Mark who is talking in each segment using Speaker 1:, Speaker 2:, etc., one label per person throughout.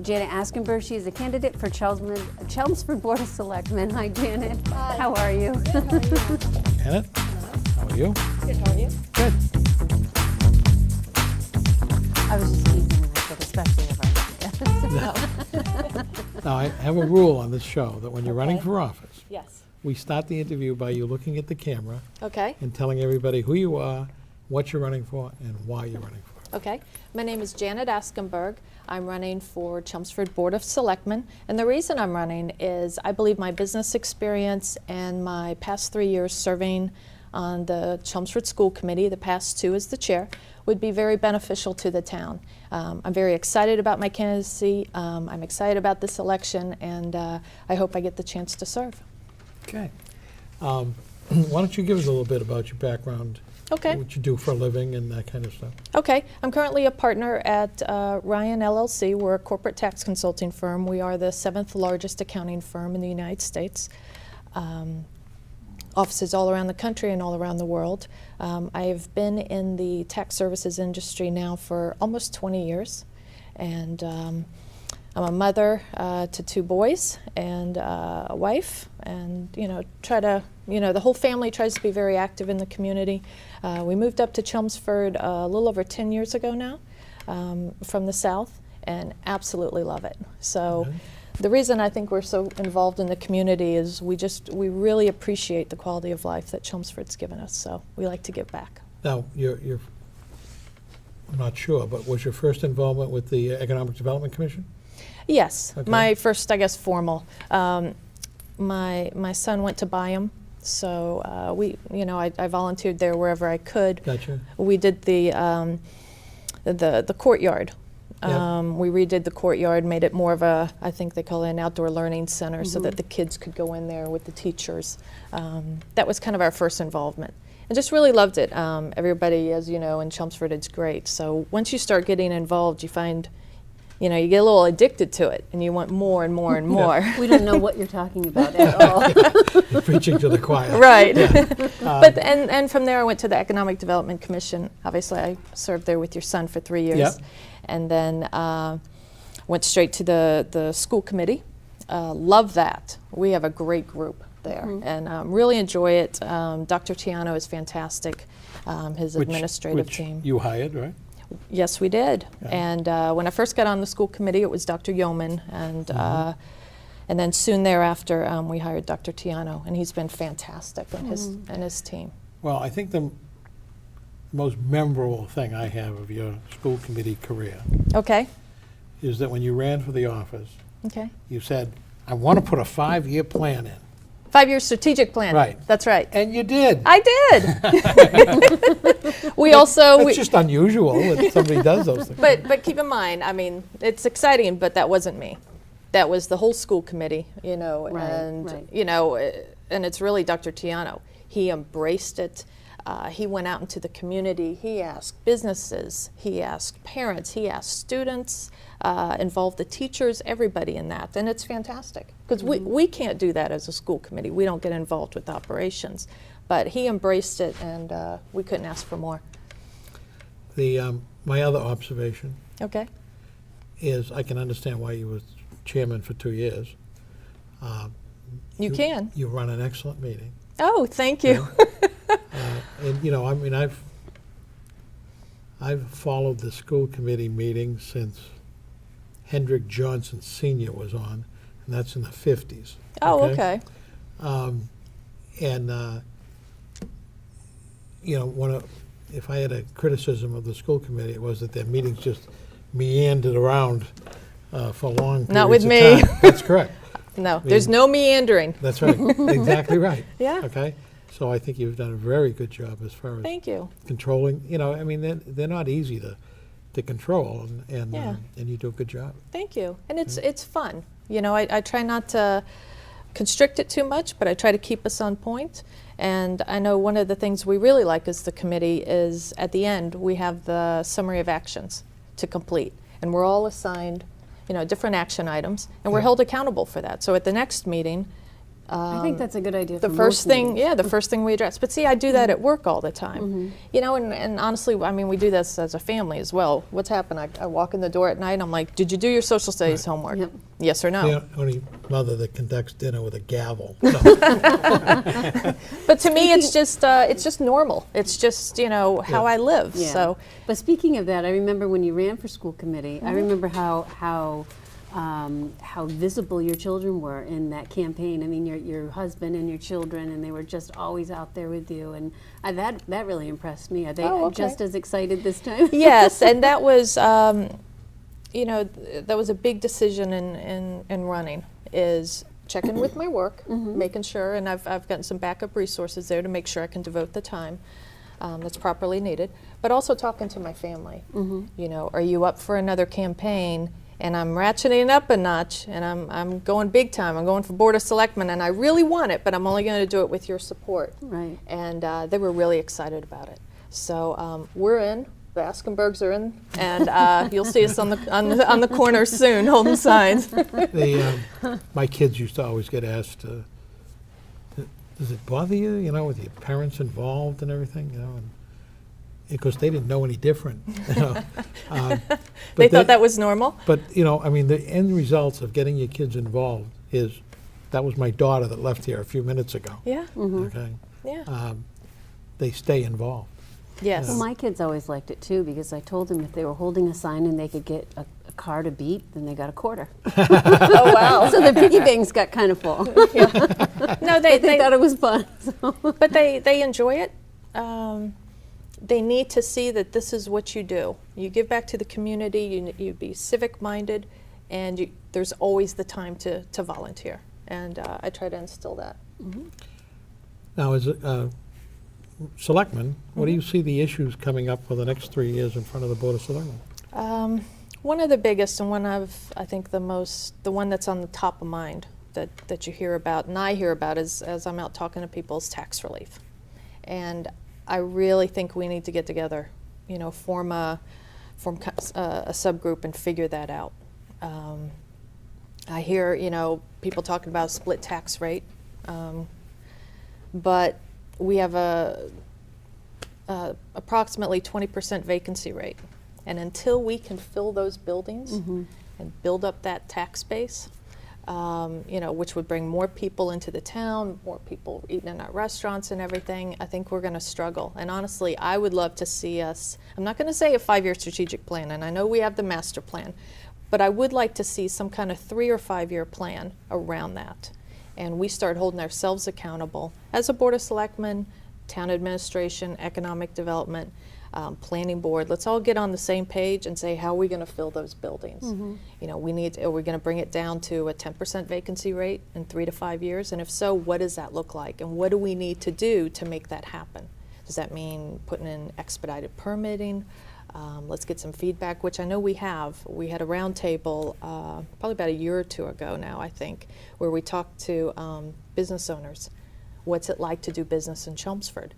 Speaker 1: Janet Askenburg, she is a candidate for Chelmsford Board of Selectmen. Hi, Janet.
Speaker 2: Hi.
Speaker 1: How are you?
Speaker 2: Good, how are you?
Speaker 3: Janet, how are you?
Speaker 2: Good, how are you?
Speaker 3: Good.
Speaker 1: I was just teasing and I said, especially if
Speaker 3: Now, I have a rule on this show that when you're running
Speaker 2: Okay.
Speaker 3: for office,
Speaker 2: Yes.
Speaker 3: we start the interview by you looking at the camera
Speaker 2: Okay.
Speaker 3: and telling everybody who you are, what you're running for, and why you're running for it.
Speaker 2: Okay. My name is Janet Askenburg. I'm running for Chelmsford Board of Selectmen. And the reason I'm running is I believe my business experience and my past 3 years serving on the Chelmsford School Committee, the past 2 as the chair, would be very beneficial to the town. I'm very excited about my candidacy. I'm excited about this election, and I hope I get the chance to serve.
Speaker 3: Okay. Why don't you give us a little bit about your background,
Speaker 2: Okay.
Speaker 3: what you do for a living, and that kind of stuff?
Speaker 2: Okay, I'm currently a partner at Ryan LLC. We're a corporate tax consulting firm. We are the 7th largest accounting firm in the United States. Offices all around the country and all around the world. I've been in the tax services industry now for almost 20 years. And I'm a mother to 2 boys and a wife, and the whole family tries to be very active in the community. We moved up to Chelmsford a little over 10 years ago now from the south, and absolutely love it. So the reason I think we're so involved in the community is we really appreciate the quality of life that Chelmsford's given us, so we like to give back.
Speaker 3: Now, I'm not sure, but was your first involvement with the Economic Development Commission?
Speaker 2: Yes,
Speaker 3: Okay.
Speaker 2: my first, I guess, formal. My son went to Byam, so I volunteered there wherever I could.
Speaker 3: Gotcha.
Speaker 2: We did the courtyard.
Speaker 3: Yep.
Speaker 2: We redid the courtyard, made it more of I think they call it an outdoor learning center, so that the kids could go in there with the teachers. That was kind of our first involvement. And just really loved it. Everybody, as you know, in Chelmsford, it's great. So once you start getting involved, you find, you get a little addicted to it, and you want more and more and more.
Speaker 1: We don't know what you're talking about at all.
Speaker 3: Preaching to the choir.
Speaker 2: Right.
Speaker 3: Yeah.
Speaker 2: But and from there I went to the Economic Development Commission. Obviously I served there with your son for 3 years.
Speaker 3: Yep.
Speaker 2: And then went straight to the school committee. Love that. We have a great group there, and really enjoy it. Dr. Tiano is fantastic, his administrative
Speaker 3: which
Speaker 2: team.
Speaker 3: you hired, right?
Speaker 2: Yes, we did.
Speaker 3: Yeah.
Speaker 2: And when I first got on the school committee, it was Dr. Yeoman, and then soon thereafter, we hired Dr. Tiano, and he's been fantastic, and his team.
Speaker 3: Well, I think the most memorable thing I have of your school committee career
Speaker 2: Okay.
Speaker 3: is that when you ran for the office,
Speaker 2: Okay.
Speaker 3: you said, I want to put a 5-year plan in.
Speaker 2: 5-year strategic plan.
Speaker 3: Right.
Speaker 2: That's right.
Speaker 3: And you did.
Speaker 2: I did. We also.
Speaker 3: It's just unusual that somebody does those things.
Speaker 2: But keep in mind, I mean, it's exciting, but that wasn't me. That was the whole school committee,
Speaker 1: Right,
Speaker 2: and
Speaker 1: right.
Speaker 2: and it's really Dr. Tiano. He embraced it. He went out into the community. He asked businesses. He asked parents. He asked students. Involved the teachers, everybody in that, and it's fantastic because we can't do that as a school committee. We don't get involved with operations, but he embraced it, and we couldn't ask for more.
Speaker 3: My other observation
Speaker 2: Okay.
Speaker 3: is I can understand why you were chairman for 2 years.
Speaker 2: You can.
Speaker 3: You run an excellent meeting.
Speaker 2: Oh, thank you.
Speaker 3: And I mean, I've followed the school committee meetings since Hendrick Johnson Sr. was on, and that's in the 50s.
Speaker 2: Oh, okay.
Speaker 3: If I had a criticism of the school committee, it was that their meetings just meandered around for long periods
Speaker 2: Not with
Speaker 3: of
Speaker 2: me.
Speaker 3: time. That's correct.
Speaker 2: No, there's no meandering.
Speaker 3: That's right. Exactly right.
Speaker 2: Yeah.
Speaker 3: Okay. So I think you've done a very good job as far as
Speaker 2: Thank you.
Speaker 3: controlling. I mean, they're not easy to control, and
Speaker 2: Yeah.
Speaker 3: and you do a good job.
Speaker 2: Thank you. And it's fun. I try not to constrict it too much, but I try to keep us on point. And I know one of the things we really like as the committee is at the end we have the summary of actions to complete, and we're all assigned different action items, and we're
Speaker 3: Yeah.
Speaker 2: held accountable for that. So at the next meeting,
Speaker 1: I think that's a good idea.
Speaker 2: The
Speaker 1: for
Speaker 2: first
Speaker 1: most
Speaker 2: thing,
Speaker 1: meetings.
Speaker 2: yeah, the first thing we address. But see, I do that at work all the time. You know, and honestly, I mean, we do this as a family as well. What's happened? I walk in the door at night, and I'm like, did you do your social studies homework?
Speaker 1: Yep.
Speaker 2: Yes or no?
Speaker 3: The only mother that conducts dinner with a gavel. No.
Speaker 2: But to me, it's just normal. It's just, you know, how I live.
Speaker 1: Yeah.
Speaker 2: So,
Speaker 1: But speaking of that, I remember when you ran for school committee. I remember how visible your children were in that campaign. I mean, your husband and your children, and they were just always out there with you, and that really impressed me. Are they just as excited this time?
Speaker 2: yes, and that was, you know, that was a big decision in running, is checking with my work, making sure, and I've gotten some backup resources there to make sure I can devote the time that's properly needed, but also talking to my family. You know, are you up for another campaign? And I'm ratcheting up a notch, and I'm going big time. I'm going for Board of Selectmen, and I really want it, but I'm only going to do it with your support.
Speaker 1: Right.
Speaker 2: And they were really excited about it. So we're in. The Askenburgs are in, and you'll see us on the corner soon, holding signs.
Speaker 3: My kids used to always get asked, does it bother you, you know, with your parents involved and everything, you know? And because they didn't know any different. You know.
Speaker 2: They thought that was normal?
Speaker 3: But, you know, I mean, the end results of getting your kids involved is, that was my daughter that left here a few minutes ago.
Speaker 2: Yeah.
Speaker 3: Okay.
Speaker 2: Yeah.
Speaker 3: They stay involved.
Speaker 2: Yes.
Speaker 1: Well, my kids always liked it too, because I told them if they were holding a sign and they could get a car to beat, then they got a quarter.
Speaker 2: Oh, wow.
Speaker 1: So their piggy banks got kind of full.
Speaker 2: No, they
Speaker 1: thought it was fun. So.
Speaker 2: But they enjoy it. They need to see that this is what you do. You give back to the community, you be civic-minded, and there's always the time to volunteer. And I try to instill that.
Speaker 3: Now, as a selectman, what do you see the issues coming up for the next 3 years in front of the Board of Selectmen?
Speaker 2: One of the biggest, and I think the one that's on the top of mind that you hear about, and I hear about as I'm out talking to people, is tax relief. And I really think we need to get together, you know, form a subgroup and figure that out. I hear, you know, people talking about a split tax rate, but we have approximately 20% vacancy rate, and until we can fill those buildings and build up that tax base, you know, which would bring more people into the town, more people eating in our restaurants and everything, I think we're going to struggle. And honestly, I would love to see us, I'm not going to say a 5-year strategic plan, and I know we have the master plan, but I would like to see some kind of 3 or 5-year plan around that. And we start holding ourselves accountable as a Board of Selectmen, town administration, economic development, planning board. Let's all get on the same page and say, how are we going to fill those buildings? You know, are we going to bring it down to a 10% vacancy rate in 3 to 5 years? And if so, what does that look like? And what do we need to do to make that happen? Does that mean putting in expedited permitting? Let's get some feedback, which I know we have. We had a roundtable probably about a year or two ago now, I think, where we talked to business owners. What's it like to do business in Chelmsford?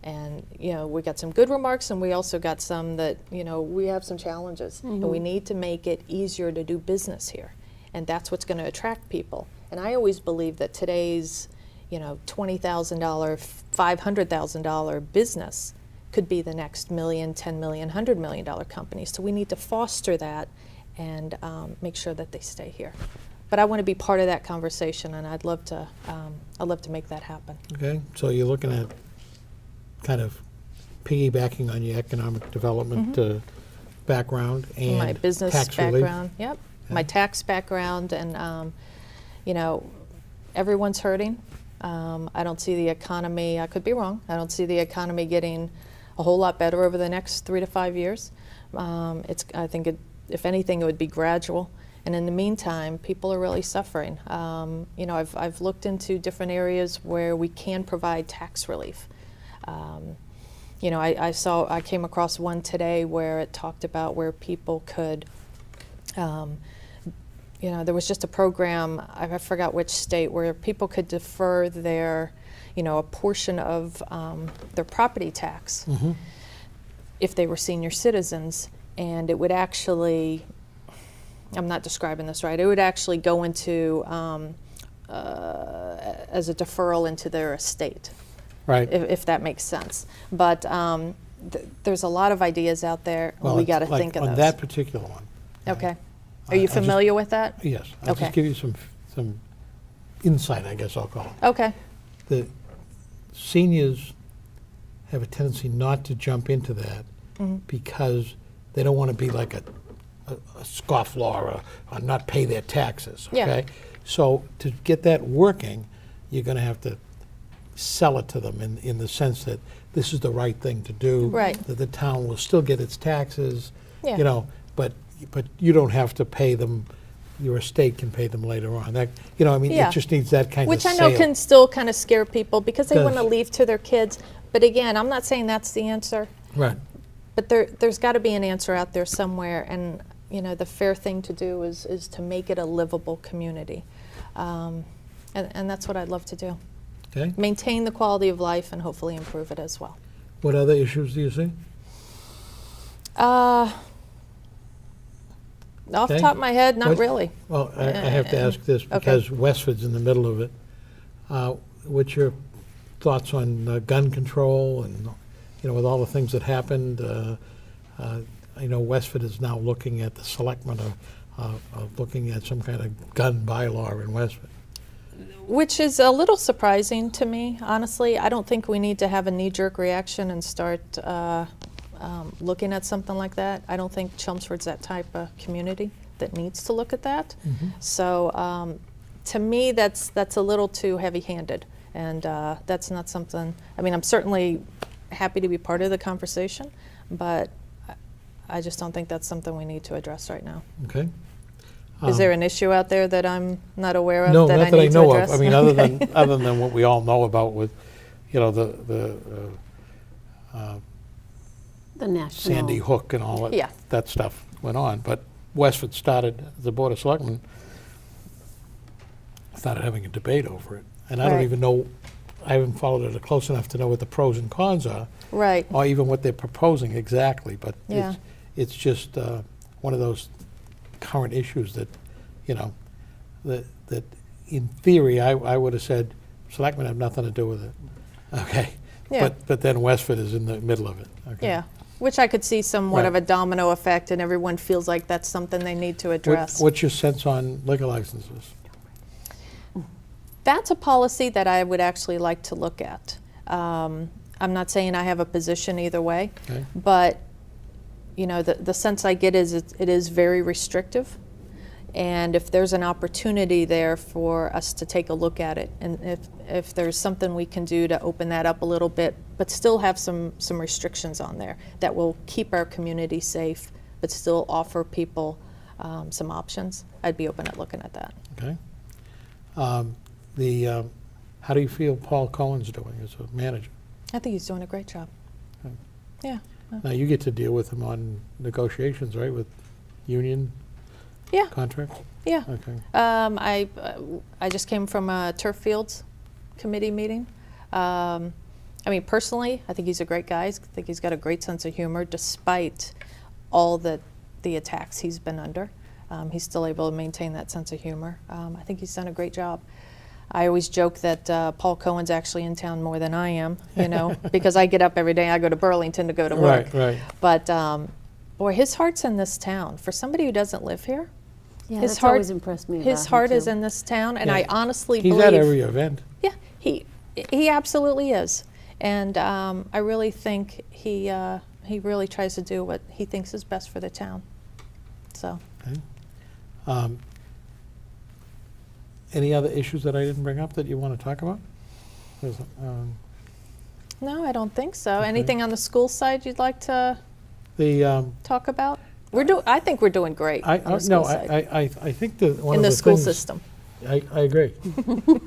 Speaker 2: And, you know, we got some good remarks, and we also got some that, you know, we have some challenges, and we need to make it easier to do business here. And that's what's going to attract people. And I always believe that today's, you know, $20,000, $500,000 business could be the next $1 million, $10 million, $100 million company. So we need to foster that and make sure that they stay here. But I want to be part of that conversation, and I'd love to make that happen.
Speaker 3: Okay, so you're looking at kind of piggybacking on your economic development background and
Speaker 2: my business
Speaker 3: tax
Speaker 2: background,
Speaker 3: relief.
Speaker 2: yep, my tax background, and you know, everyone's hurting. I don't see the economy, I could be wrong, I don't see the economy getting a whole lot better over the next 3 to 5 years. I think if anything, it would be gradual. And in the meantime, people are really suffering. You know, I've looked into different areas where we can provide tax relief. You know, I came across one today where it talked about where people could, you know, there was just a program, I forgot which state, where people could defer their, you know, a portion of their property tax if they were senior citizens, and it would actually, I'm not describing this right, it would actually go into as a deferral into their estate,
Speaker 3: Right.
Speaker 2: if that makes sense. But there's a lot of ideas out there.
Speaker 3: Well,
Speaker 2: We
Speaker 3: it's
Speaker 2: got to
Speaker 3: like
Speaker 2: think of
Speaker 3: on
Speaker 2: those.
Speaker 3: that particular one.
Speaker 2: Okay.
Speaker 3: I-
Speaker 2: Are you
Speaker 3: I just-
Speaker 2: familiar with that?
Speaker 3: Yes. I'll
Speaker 2: Okay.
Speaker 3: just give you some insight, I guess I'll call it.
Speaker 2: Okay.
Speaker 3: The seniors have a tendency not to jump into that because they don't want to be like a scofflaw or not pay their taxes,
Speaker 2: Yeah.
Speaker 3: okay? So to get that working, you're going to have to sell it to them in the sense that this is the right thing to do.
Speaker 2: Right.
Speaker 3: That the town will still get its taxes,
Speaker 2: Yeah.
Speaker 3: you know, but you don't have to pay them. Your estate can pay them later on. That, you know, I mean,
Speaker 2: Yeah.
Speaker 3: it just needs that kind
Speaker 2: Which
Speaker 3: of
Speaker 2: I know
Speaker 3: sale.
Speaker 2: can still kind of scare people because they want to
Speaker 3: Does.
Speaker 2: leave to their kids. But again, I'm not saying that's the answer.
Speaker 3: Right.
Speaker 2: But there's got to be an answer out there somewhere, and you know the fair thing to do is to make it a livable community, and that's what I'd love to do.
Speaker 3: Okay.
Speaker 2: Maintain the quality of life and hopefully improve it as well.
Speaker 3: What other issues do you see?
Speaker 2: Off the
Speaker 3: Okay.
Speaker 2: top of my head, not
Speaker 3: What-
Speaker 2: really.
Speaker 3: Well, I have to ask this
Speaker 2: Okay.
Speaker 3: because Westford's in the middle of it. What's your thoughts on gun control and, you know, with all the things that happened? I know Westford is now looking at, the selectmen of looking at some kind of gun bylaw in Westford.
Speaker 2: Which is a little surprising to me, honestly. I don't think we need to have a knee-jerk reaction and start looking at something like that. I don't think Chelmsford's that type of community that needs to look at that. So to me, that's a little too heavy-handed, and that's not something. I mean, I'm certainly happy to be part of the conversation, but I just don't think that's something we need to address right now.
Speaker 3: Okay?
Speaker 2: Is there an issue out there that I'm not aware of
Speaker 3: No,
Speaker 2: that
Speaker 3: not
Speaker 2: I
Speaker 3: that I
Speaker 2: need to
Speaker 3: know
Speaker 2: address?
Speaker 3: of. I mean, other than what we all know about with, you know, the
Speaker 1: The national.
Speaker 3: Sandy Hook and all that,
Speaker 2: Yeah.
Speaker 3: that stuff went on. But Westford started, the Board of Selectmen started having a debate over it. And I don't
Speaker 2: Right.
Speaker 3: even know, I haven't followed it close enough to know what the pros and cons are,
Speaker 2: Right.
Speaker 3: or even what they're proposing exactly. But
Speaker 2: Yeah.
Speaker 3: it's just one of those current issues that, you know, that in theory, I would have said, Selectmen have nothing to do with it. Okay?
Speaker 2: Yeah.
Speaker 3: But then Westford is in the middle of it. Okay?
Speaker 2: Yeah, which I could see somewhat of
Speaker 3: Right.
Speaker 2: a domino effect, and everyone feels like that's something they need to address.
Speaker 3: What's your sense on liquor licenses?
Speaker 2: That's a policy that I would actually like to look at. I'm not saying I have a position either way,
Speaker 3: Okay.
Speaker 2: but you know, the sense I get is it is very restrictive. And if there's an opportunity there for us to take a look at it, and if there's something we can do to open that up a little bit, but still have some restrictions on there that will keep our community safe, but still offer people some options, I'd be open at looking at that.
Speaker 3: Okay. How do you feel Paul Cohen's doing as a manager?
Speaker 2: I think he's doing a great job.
Speaker 3: Okay.
Speaker 2: Yeah.
Speaker 3: Now, you get to deal with him on negotiations, right, with union
Speaker 2: Yeah.
Speaker 3: contracts?
Speaker 2: Yeah.
Speaker 3: Okay.
Speaker 2: I just came from a turf fields committee meeting. I mean, personally, I think he's a great guy. I think he's got a great sense of humor, despite all the attacks he's been under. He's still able to maintain that sense of humor. I think he's done a great job. I always joke that Paul Cohen's actually in town more than I am, you know, because I get up every day. I go to Burlington to go to work.
Speaker 3: Right.
Speaker 2: But boy, his heart's in this town. For somebody who doesn't live here,
Speaker 1: Yeah,
Speaker 2: his
Speaker 1: that's
Speaker 2: heart
Speaker 1: always impressed me about
Speaker 2: his
Speaker 1: him,
Speaker 2: heart is
Speaker 1: too.
Speaker 2: in this town, and
Speaker 3: Yeah.
Speaker 2: I honestly
Speaker 3: He's
Speaker 2: believe.
Speaker 3: at every event.
Speaker 2: Yeah, he absolutely is, and I really think he really tries to do what he thinks is best for the town. So
Speaker 3: Okay. Any other issues that I didn't bring up that you want to talk about?
Speaker 2: no, I don't think so.
Speaker 3: Okay.
Speaker 2: Anything on the school side you'd like to
Speaker 3: The
Speaker 2: talk about? I think we're doing great on the school side.
Speaker 3: I think that one
Speaker 2: in
Speaker 3: of
Speaker 2: the
Speaker 3: the
Speaker 2: school
Speaker 3: things-
Speaker 2: system.
Speaker 3: I agree.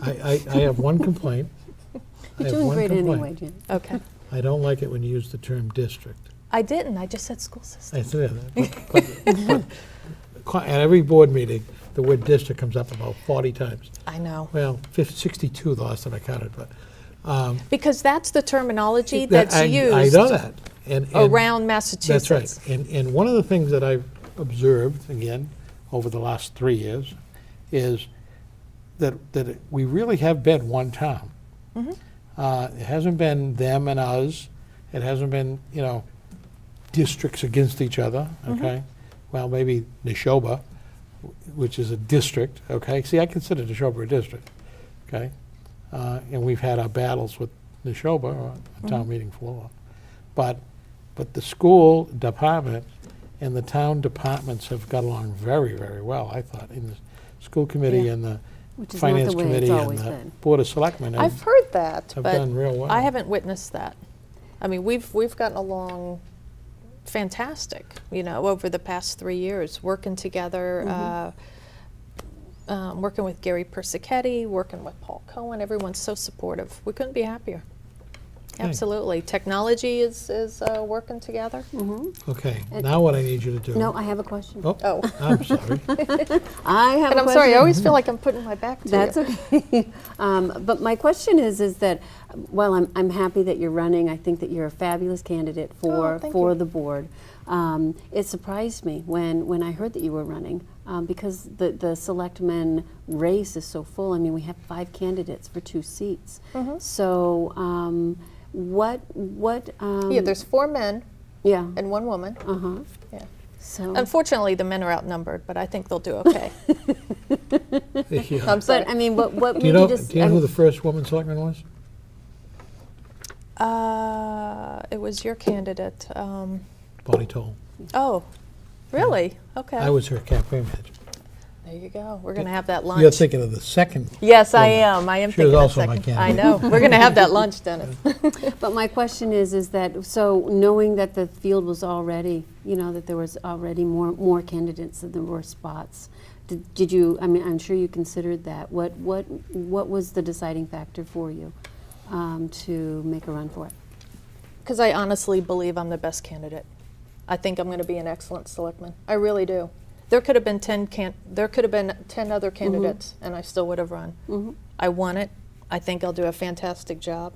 Speaker 3: I have one complaint. I
Speaker 1: You're
Speaker 3: have
Speaker 1: doing
Speaker 3: one
Speaker 1: great
Speaker 3: complaint.
Speaker 1: anyway, Jim.
Speaker 2: Okay,
Speaker 3: I don't like it when you use the term district.
Speaker 2: I didn't. I just said school system.
Speaker 3: I said that, but at every board meeting, the word district comes up about 40 times.
Speaker 2: I know.
Speaker 3: Well, 62 the last time I counted, but.
Speaker 2: Because that's the terminology that's used
Speaker 3: I know that. And
Speaker 2: around
Speaker 3: That's
Speaker 2: Massachusetts.
Speaker 3: right. And one of the things that I've observed, again, over the last 3 years, is we really have been one town. It hasn't been them and us. It hasn't been, districts against each other, okay? Well, maybe Neshoba, which is a district, okay? See, I consider Neshoba a district, okay? And we've had our battles with Neshoba on town meeting floor. But the school department and the town departments have got along very, very well, I thought, in the school committee
Speaker 1: Yeah.
Speaker 3: and the
Speaker 1: Which is not
Speaker 3: finance
Speaker 1: the way it's
Speaker 3: committee and
Speaker 1: always
Speaker 3: the
Speaker 1: been.
Speaker 3: Board of Selectmen
Speaker 2: I've heard that,
Speaker 3: have
Speaker 2: but
Speaker 3: done real well.
Speaker 2: I haven't witnessed that. I mean, we've gotten along fantastic, over the past 3 years, working together, working with Gary Persichetti, working with Paul Cohen. Everyone's so supportive. We couldn't be happier.
Speaker 3: Okay.
Speaker 2: Absolutely. Technology is working together.
Speaker 3: Okay, now what I need you to do.
Speaker 1: No, I have a question.
Speaker 3: Oh,
Speaker 2: Oh.
Speaker 3: I'm sorry.
Speaker 1: I have
Speaker 2: And
Speaker 1: a
Speaker 2: I'm sorry, I
Speaker 1: question.
Speaker 2: always feel like I'm putting my back to
Speaker 1: That's
Speaker 2: you.
Speaker 1: okay. But my question is that, while I'm happy that you're running, I think that you're a fabulous candidate for
Speaker 2: thank you.
Speaker 1: the board. It surprised me when I heard that you were running, because the selectmen race is so full. I mean, we have 5 candidates for 2 seats. So what?
Speaker 2: Yeah, there's 4 men
Speaker 1: Yeah.
Speaker 2: and 1 woman. Yeah.
Speaker 1: So.
Speaker 2: Unfortunately, the men are outnumbered, but I think they'll do okay.
Speaker 3: Yeah.
Speaker 2: I'm sorry.
Speaker 1: But I mean, what
Speaker 3: Do
Speaker 1: maybe
Speaker 3: you know,
Speaker 1: just
Speaker 3: do you know who the first woman selectman was?
Speaker 2: It was your candidate.
Speaker 3: Bonnie Toll.
Speaker 2: Oh, really? Okay.
Speaker 3: I was her campaign manager.
Speaker 2: There you go. We're going to have that lunch.
Speaker 3: You're thinking of the second.
Speaker 2: Yes, I
Speaker 3: woman.
Speaker 2: am. I am
Speaker 3: She was
Speaker 2: thinking of
Speaker 3: also my
Speaker 2: second.
Speaker 3: candidate.
Speaker 2: I know. We're going to have that lunch, Dennis.
Speaker 1: But my question is that, so knowing that the field was already, that there was already more candidates than there were spots, did you, I mean, I'm sure you considered that. What was the deciding factor for you to make a run for it?
Speaker 2: Because I honestly believe I'm the best candidate. I think I'm going to be an excellent selectman. I really do. There could have been 10 other candidates, and I still would have run. I won it. I think I'll do a fantastic job.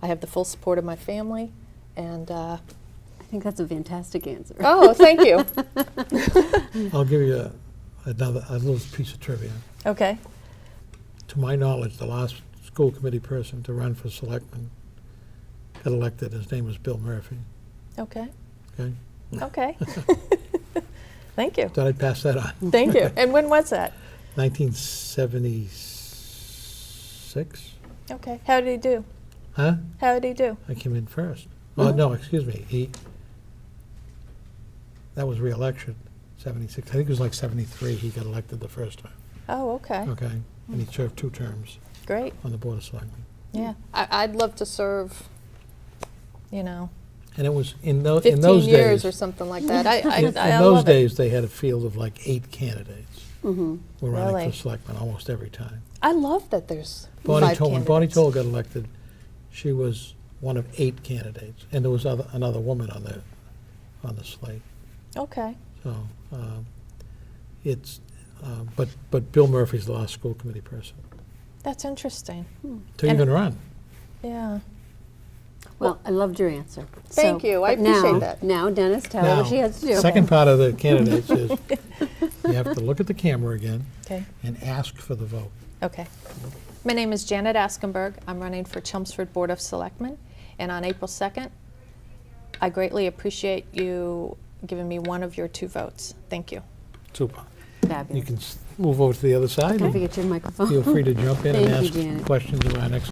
Speaker 2: I have the full support of my family, and
Speaker 1: I think that's a fantastic answer.
Speaker 2: oh, thank you.
Speaker 3: I'll give you a little piece of trivia.
Speaker 2: Okay.
Speaker 3: To my knowledge, the last school committee person to run for selectman got elected. His name was Bill Murphy.
Speaker 2: Okay.
Speaker 3: Okay?
Speaker 2: Okay. Thank you.
Speaker 3: Thought I'd pass that on.
Speaker 2: Thank you. And when was that?
Speaker 3: 1976?
Speaker 2: Okay. How did he do?
Speaker 3: Huh?
Speaker 2: How did he do?
Speaker 3: I came in first. Oh, no, excuse me. That was re-election, 76. I think it was like 73 he got elected the first time.
Speaker 2: Oh, okay.
Speaker 3: Okay? And he served 2 terms
Speaker 2: Great.
Speaker 3: on the Board of Selectmen.
Speaker 2: Yeah. I'd love to serve,
Speaker 3: And it was in
Speaker 2: 15
Speaker 3: those
Speaker 2: years
Speaker 3: days.
Speaker 2: or something like that.
Speaker 3: In
Speaker 2: I
Speaker 3: those
Speaker 2: love it.
Speaker 3: days, they had a field of like 8 candidates who were running
Speaker 2: Really?
Speaker 3: for selectmen almost every time.
Speaker 2: I love that there's
Speaker 3: Bonnie
Speaker 2: 5
Speaker 3: Toll, when Bonnie
Speaker 2: candidates.
Speaker 3: Toll got elected, she was one of 8 candidates, and there was another woman on the slate.
Speaker 2: Okay.
Speaker 3: So but Bill Murphy's the last school committee person
Speaker 2: That's interesting.
Speaker 3: to
Speaker 2: And-
Speaker 3: even run.
Speaker 2: Yeah.
Speaker 1: Well, I loved your answer.
Speaker 2: Thank you. I
Speaker 1: but now-
Speaker 2: appreciate that.
Speaker 1: Now, Dennis, tell her
Speaker 3: Now,
Speaker 1: what she has to do.
Speaker 3: second part of the candidates is you have to look at the camera again
Speaker 2: Okay.
Speaker 3: and ask for the vote.
Speaker 2: Okay. My name is Janet Askenburg. I'm running for Chelmsford Board of Selectmen. And on April 2nd, I greatly appreciate you giving me one of your 2 votes. Thank you.
Speaker 3: Super.
Speaker 1: Fabulous.
Speaker 3: You can move over to the other side.
Speaker 1: Don't
Speaker 3: and
Speaker 1: forget your microphone.
Speaker 3: Feel free to jump in and
Speaker 1: Thank you,
Speaker 3: ask
Speaker 1: Janet.
Speaker 3: questions of our next